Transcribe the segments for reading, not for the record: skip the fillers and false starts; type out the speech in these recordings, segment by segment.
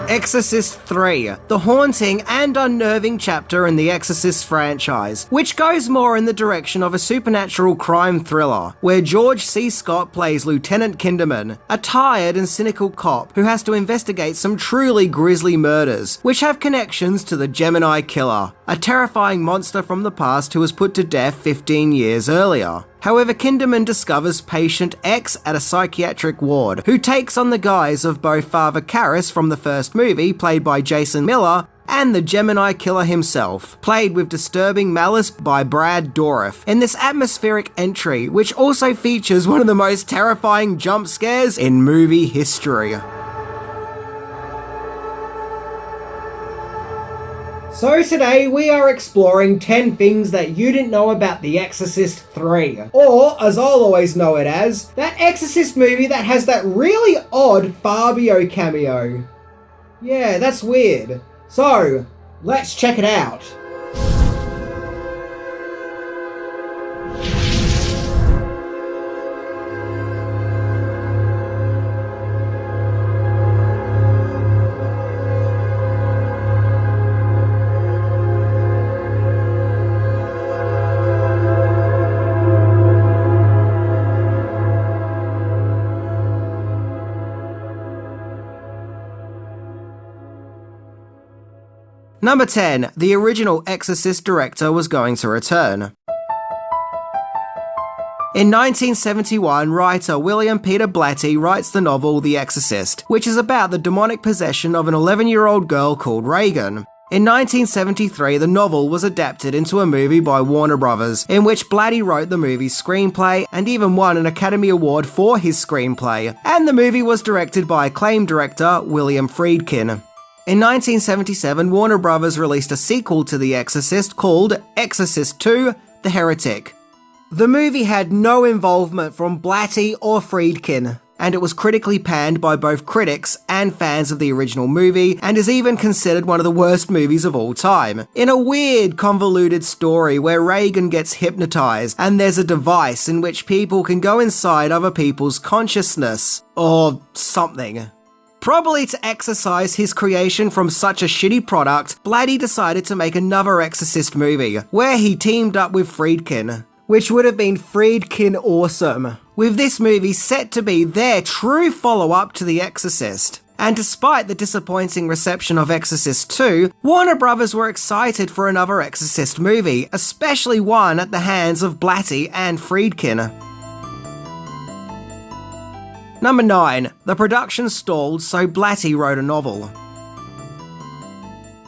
Exorcist 3, the haunting and unnerving chapter in the Exorcist franchise, which goes more in the direction of a supernatural crime thriller, where George C. Scott plays Lieutenant Kinderman, a tired and cynical cop who has to investigate some truly grisly murders, which have connections to the Gemini Killer, a terrifying monster from the past who was put to death 15 years earlier. However, Kinderman discovers patient X at a psychiatric ward, who takes on the guise of both Father Karras from the first movie, played by Jason Miller, and the Gemini Killer himself, played with disturbing malice by Brad Dourif, in this atmospheric entry, which also features one of the most terrifying jump scares in movie history. So today we are exploring 10 things that you didn't know about The Exorcist 3, or as I'll always know it as, that Exorcist movie that has that really odd Fabio cameo. Yeah, that's weird. So, let's check it out. Number 10. The original Exorcist director was going to return. In 1971, writer William Peter Blatty writes the novel The Exorcist, which is about the demonic possession of an 11-year-old girl called Regan. In 1973, the novel was adapted into a movie by Warner Brothers, in which Blatty wrote the movie's screenplay and even won an Academy Award for his screenplay, and the movie was directed by acclaimed director William Friedkin. In 1977, Warner Brothers released a sequel to The Exorcist called Exorcist II: The Heretic. The movie had no involvement from Blatty or Friedkin, and it was critically panned by both critics and fans of the original movie, and is even considered one of the worst movies of all time. In a weird, convoluted story where Regan gets hypnotized, and there's a device in which people can go inside other people's consciousness, or something. Probably to exercise his creation from such a shitty product, Blatty decided to make another Exorcist movie, where he teamed up with Friedkin, which would have been Friedkin awesome, with this movie set to be their true follow-up to The Exorcist. And despite the disappointing reception of Exorcist 2, Warner Brothers were excited for another Exorcist movie, especially one at the hands of Blatty and Friedkin. Number 9. The production stalled, so Blatty wrote a novel.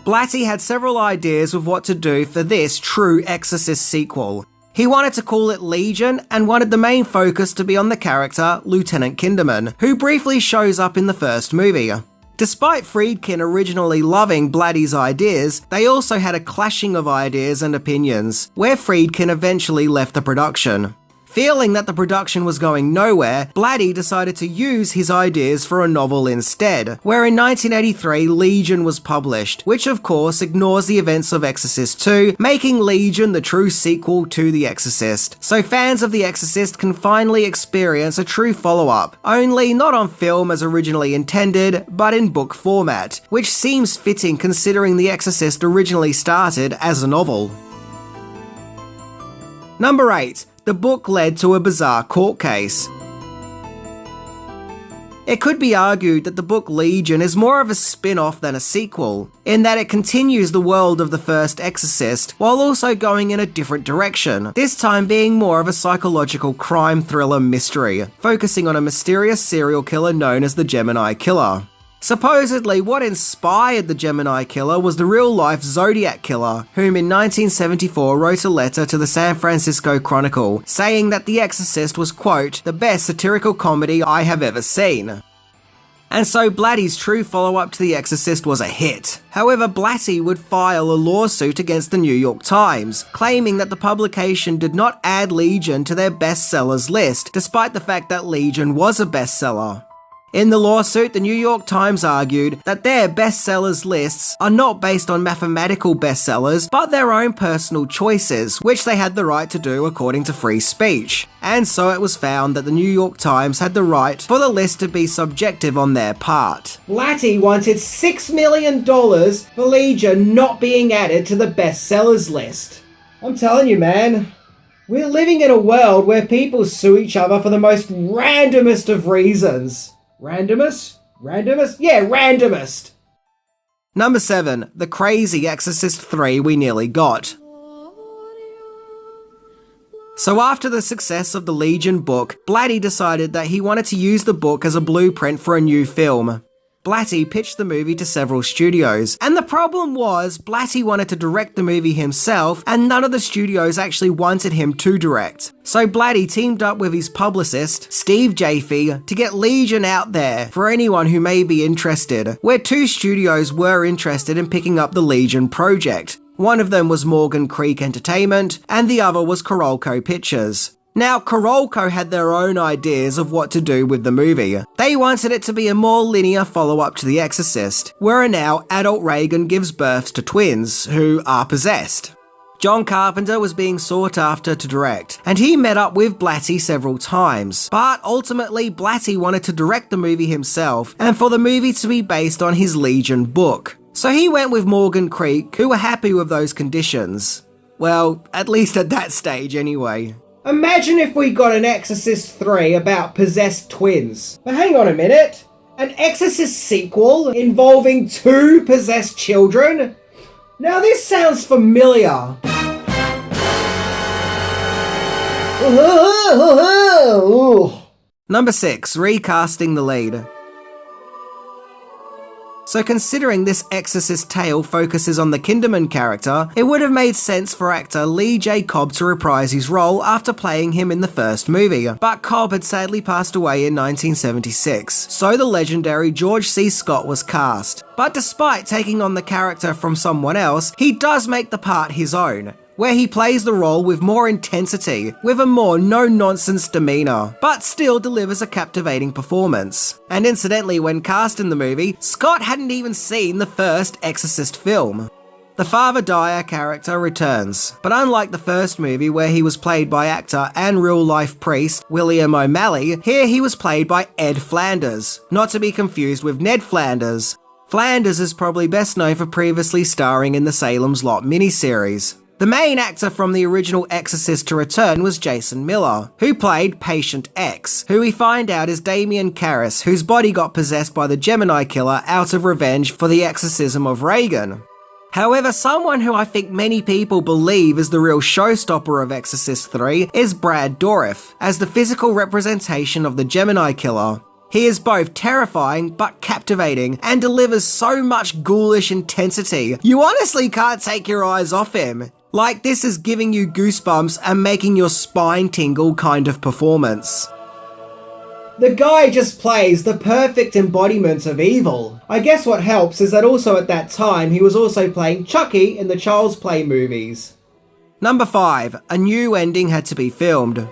Blatty had several ideas with what to do for this true Exorcist sequel. He wanted to call it Legion and wanted the main focus to be on the character Lieutenant Kinderman, who briefly shows up in the first movie. Despite Friedkin originally loving Blatty's ideas, they also had a clashing of ideas and opinions, where Friedkin eventually left the production. Feeling that the production was going nowhere, Blatty decided to use his ideas for a novel instead, where in 1983 Legion was published, which of course ignores the events of Exorcist 2, making Legion the true sequel to The Exorcist. So fans of The Exorcist can finally experience a true follow-up, only not on film as originally intended, but in book format, which seems fitting considering The Exorcist originally started as a novel. Number 8. The book led to a bizarre court case. It could be argued that the book Legion is more of a spin-off than a sequel, in that it continues the world of the first Exorcist while also going in a different direction, this time being more of a psychological crime thriller mystery, focusing on a mysterious serial killer known as the Gemini Killer. Supposedly, what inspired the Gemini Killer was the real-life Zodiac Killer, whom in 1974 wrote a letter to the San Francisco Chronicle, saying that The Exorcist was, quote, the best satirical comedy I have ever seen. And so Blatty's true follow-up to The Exorcist was a hit. However, Blatty would file a lawsuit against the New York Times, claiming that the publication did not add Legion to their bestsellers list, despite the fact that Legion was a bestseller. In the lawsuit, the New York Times argued that their bestsellers lists are not based on mathematical bestsellers, but their own personal choices, which they had the right to do according to free speech. And so it was found that the New York Times had the right for the list to be subjective on their part. Blatty wanted $6 million for Legion not being added to the bestsellers list. I'm telling you, man. We're living in a world where people sue each other for the most randomest of reasons. Randomest? Randomest? Yeah, randomest! Number 7. The crazy Exorcist 3 we nearly got. So after the success of the Legion book, Blatty decided that he wanted to use the book as a blueprint for a new film. Blatty pitched the movie to several studios, and the problem was Blatty wanted to direct the movie himself, and none of the studios actually wanted him to direct. So Blatty teamed up with his publicist, Steve Jaffe, to get Legion out there for anyone who may be interested, where 2 studios were interested in picking up the Legion project. One of them was Morgan Creek Entertainment, and the other was Carolco Pictures. Now, Carolco had their own ideas of what to do with the movie. They wanted it to be a more linear follow-up to The Exorcist, where now adult Reagan gives birth to twins, who are possessed. John Carpenter was being sought after to direct, and he met up with Blatty several times, but ultimately Blatty wanted to direct the movie himself, and for the movie to be based on his Legion book. So he went with Morgan Creek, who were happy with those conditions. Well, at least at that stage anyway. Imagine if we got an Exorcist 3 about possessed twins. But hang on a minute. An Exorcist sequel involving 2 possessed children? Now this sounds familiar. Number 6. Recasting the lead. So considering this Exorcist tale focuses on the Kinderman character, it would have made sense for actor Lee J. Cobb to reprise his role after playing him in the first movie, but Cobb had sadly passed away in 1976, so the legendary George C. Scott was cast. But despite taking on the character from someone else, he does make the part his own, where he plays the role with more intensity, with a more no-nonsense demeanour, but still delivers a captivating performance. And incidentally, when cast in the movie, Scott hadn't even seen the first Exorcist film. The Father Dyer character returns, but unlike the first movie where he was played by actor and real-life priest William O'Malley, here he was played by Ed Flanders, not to be confused with Ned Flanders. Flanders is probably best known for previously starring in the Salem's Lot miniseries. The main actor from the original Exorcist to return was Jason Miller, who played Patient X, who we find out is Damien Karras, whose body got possessed by the Gemini killer out of revenge for the exorcism of Reagan. However, someone who I think many people believe is the real showstopper of Exorcist 3 is Brad Dourif, as the physical representation of the Gemini killer. He is both terrifying but captivating and delivers so much ghoulish intensity, you honestly can't take your eyes off him. Like this is giving you goosebumps and making your spine tingle kind of performance. The guy just plays the perfect embodiment of evil. I guess what helps is that also at that time he was also playing Chucky in the Child's Play movies. Number 5. A new ending had to be filmed.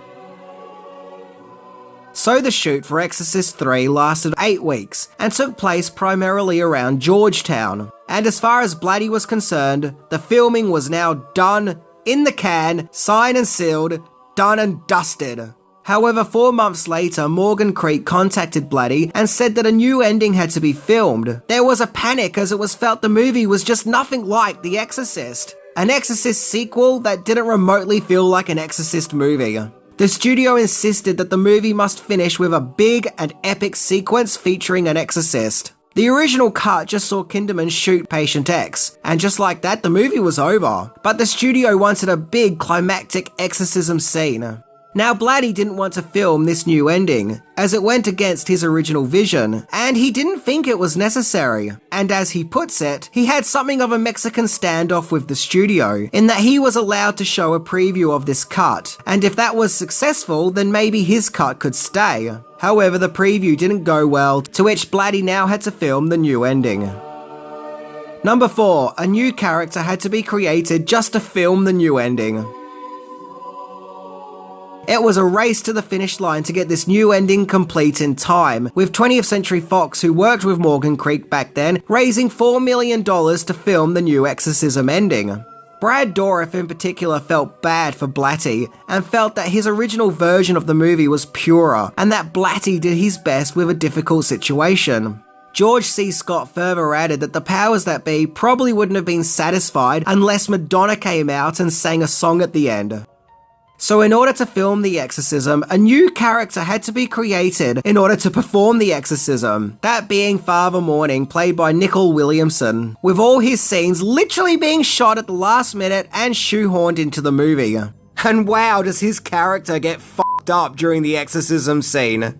So the shoot for Exorcist 3 lasted 8 weeks and took place primarily around Georgetown. And as far as Blatty was concerned, the filming was now done, in the can, signed and sealed, done and dusted. However, 4 months later, Morgan Creek contacted Blatty and said that a new ending had to be filmed. There was a panic as it was felt the movie was just nothing like The Exorcist. An Exorcist sequel that didn't remotely feel like an Exorcist movie. The studio insisted that the movie must finish with a big and epic sequence featuring an exorcist. The original cut just saw Kinderman shoot Patient X, and just like that, the movie was over. But the studio wanted a big climactic exorcism scene. Now, Blatty didn't want to film this new ending, as it went against his original vision, and he didn't think it was necessary. And as he puts it, he had something of a Mexican standoff with the studio, in that he was allowed to show a preview of this cut, and if that was successful, then maybe his cut could stay. However, the preview didn't go well, to which Blatty now had to film the new ending. Number 4. A new character had to be created just to film the new ending. It was a race to the finish line to get this new ending complete in time, with 20th Century Fox, who worked with Morgan Creek back then, raising $4 million to film the new Exorcism ending. Brad Dourif in particular felt bad for Blatty and felt that his original version of the movie was purer and that Blatty did his best with a difficult situation. George C. Scott further added that the powers that be probably wouldn't have been satisfied unless Madonna came out and sang a song at the end. So in order to film The Exorcism, a new character had to be created in order to perform the exorcism, that being Father Morning, played by Nicol Williamson, with all his scenes literally being shot at the last minute and shoehorned into the movie. And wow, does his character get fucked up during the exorcism scene.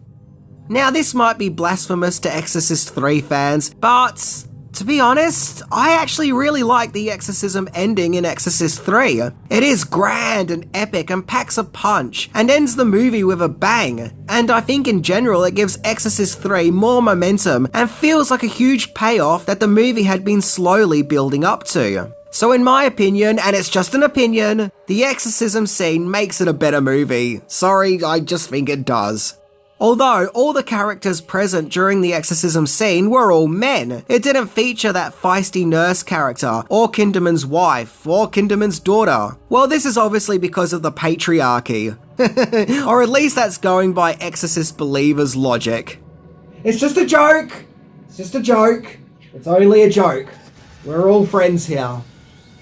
Now this might be blasphemous to Exorcist 3 fans, but to be honest, I actually really like the exorcism ending in Exorcist 3. It is grand and epic and packs a punch, and ends the movie with a bang. And I think in general it gives Exorcist 3 more momentum and feels like a huge payoff that the movie had been slowly building up to. So in my opinion, and it's just an opinion, the exorcism scene makes it a better movie. Sorry, I just think it does. Although all the characters present during the exorcism scene were all men, it didn't feature that feisty nurse character, or Kinderman's wife, or Kinderman's daughter. Well, this is obviously because of the patriarchy. Or at least that's going by Exorcist believers' logic. It's just a joke! It's just a joke. It's only a joke. We're all friends here.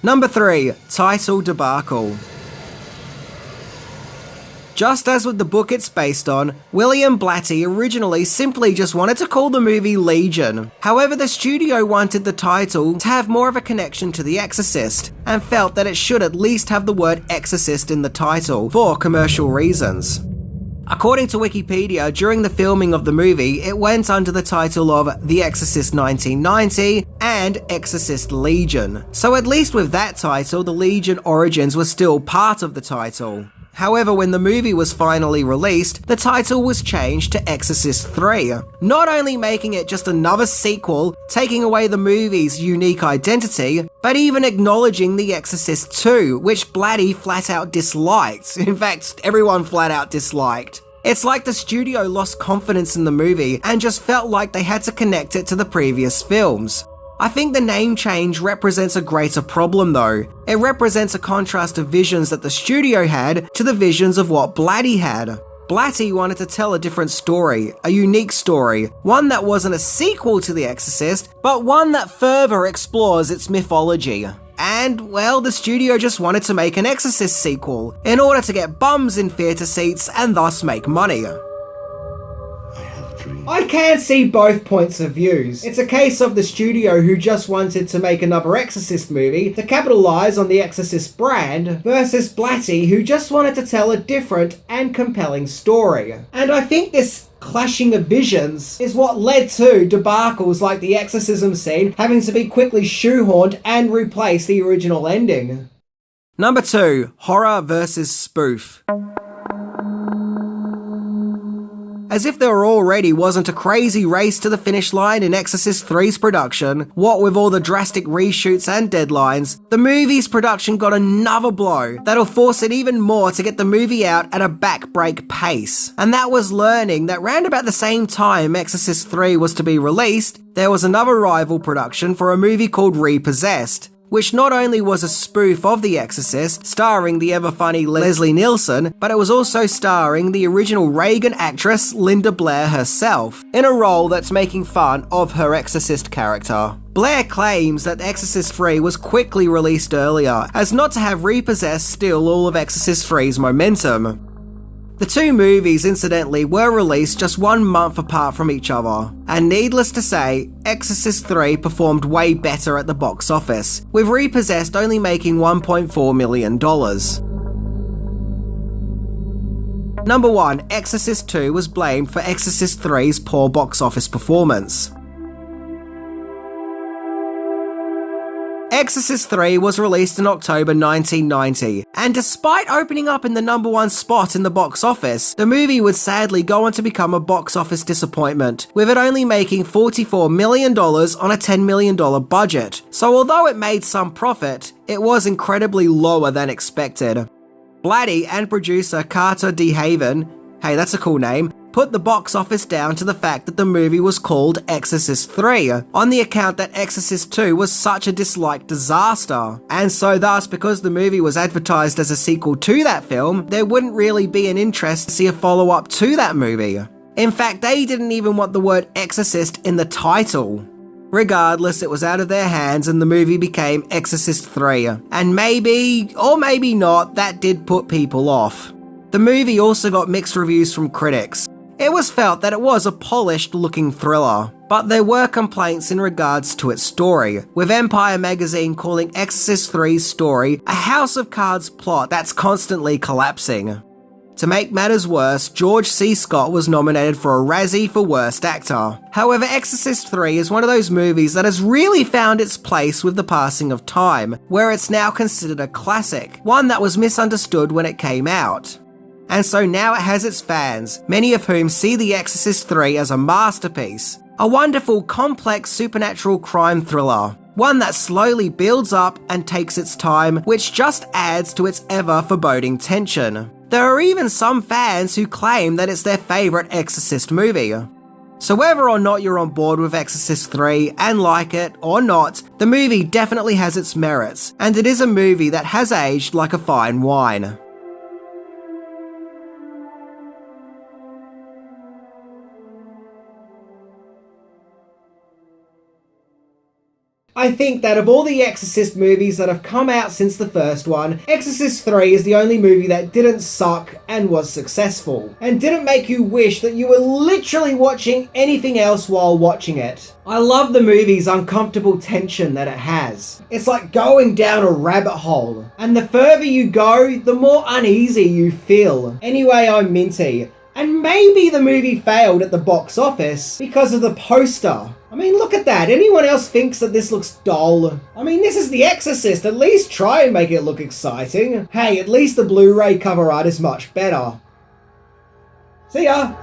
Number 3, title debacle. Just as with the book it's based on, William Blatty originally simply just wanted to call the movie Legion. However, the studio wanted the title to have more of a connection to The Exorcist, and felt that it should at least have the word Exorcist in the title, for commercial reasons. According to Wikipedia, during the filming of the movie, it went under the title of The Exorcist 1990 and Exorcist Legion. So at least with that title, the Legion origins were still part of the title. However, when the movie was finally released, the title was changed to Exorcist 3, not only making it just another sequel, taking away the movie's unique identity, but even acknowledging The Exorcist 2, which Blatty flat out disliked. In fact, everyone flat out disliked. It's like the studio lost confidence in the movie and just felt like they had to connect it to the previous films. I think the name change represents a greater problem though. It represents a contrast of visions that the studio had to the visions of what Blatty had. Blatty wanted to tell a different story, a unique story, one that wasn't a sequel to The Exorcist, but one that further explores its mythology. And, well, the studio just wanted to make an Exorcist sequel, in order to get bums in theatre seats and thus make money. I can see both points of views. It's a case of the studio who just wanted to make another Exorcist movie to capitalise on the Exorcist brand, versus Blatty who just wanted to tell a different and compelling story. And I think this clashing of visions is what led to debacles like the exorcism scene having to be quickly shoehorned and replace the original ending. Number 2, horror versus spoof. As if there already wasn't a crazy race to the finish line in Exorcist 3's production, what with all the drastic reshoots and deadlines, the movie's production got another blow that'll force it even more to get the movie out at a backbreak pace. And that was learning that round about the same time Exorcist 3 was to be released, there was another rival production for a movie called Repossessed, which not only was a spoof of The Exorcist, starring the ever-funny Leslie Nielsen, but it was also starring the original Reagan actress Linda Blair herself, in a role that's making fun of her Exorcist character. Blair claims that Exorcist 3 was quickly released earlier, as not to have Repossessed steal all of Exorcist 3's momentum. The two movies, incidentally, were released just 1 month apart from each other, and needless to say, Exorcist 3 performed way better at the box office, with Repossessed only making $1.4 million. Number 1, Exorcist 2 was blamed for Exorcist 3's poor box office performance. Exorcist 3 was released in October 1990, and despite opening up in the number 1 spot in the box office, the movie would sadly go on to become a box office disappointment, with it only making $44 million on a $10 million budget. So although it made some profit, it was incredibly lower than expected. Blatty and producer Carter DeHaven, hey, that's a cool name, put the box office down to the fact that the movie was called Exorcist 3, on the account that Exorcist 2 was such a disliked disaster. And so thus, because the movie was advertised as a sequel to that film, there wouldn't really be an interest to see a follow-up to that movie. In fact, they didn't even want the word Exorcist in the title. Regardless, it was out of their hands and the movie became Exorcist 3. And maybe, or maybe not, that did put people off. The movie also got mixed reviews from critics. It was felt that it was a polished-looking thriller, but there were complaints in regards to its story, with Empire magazine calling Exorcist 3's story a House of Cards plot that's constantly collapsing. To make matters worse, George C. Scott was nominated for a Razzie for Worst Actor. However, Exorcist 3 is one of those movies that has really found its place with the passing of time, where it's now considered a classic, one that was misunderstood when it came out. And so now it has its fans, many of whom see The Exorcist 3 as a masterpiece, a wonderful, complex supernatural crime thriller, one that slowly builds up and takes its time, which just adds to its ever-foreboding tension. There are even some fans who claim that it's their favourite Exorcist movie. So whether or not you're on board with Exorcist 3 and like it or not, the movie definitely has its merits, and it is a movie that has aged like a fine wine. I think that of all the Exorcist movies that have come out since the first one, Exorcist 3 is the only movie that didn't suck and was successful, and didn't make you wish that you were literally watching anything else while watching it. I love the movie's uncomfortable tension that it has. It's like going down a rabbit hole, and the further you go, the more uneasy you feel. Anyway, I'm Minty. And maybe the movie failed at the box office because of the poster. I mean, look at that. Anyone else thinks that this looks dull? I mean, this is The Exorcist. At least try and make it look exciting. Hey, at least the Blu-ray cover art is much better. See ya!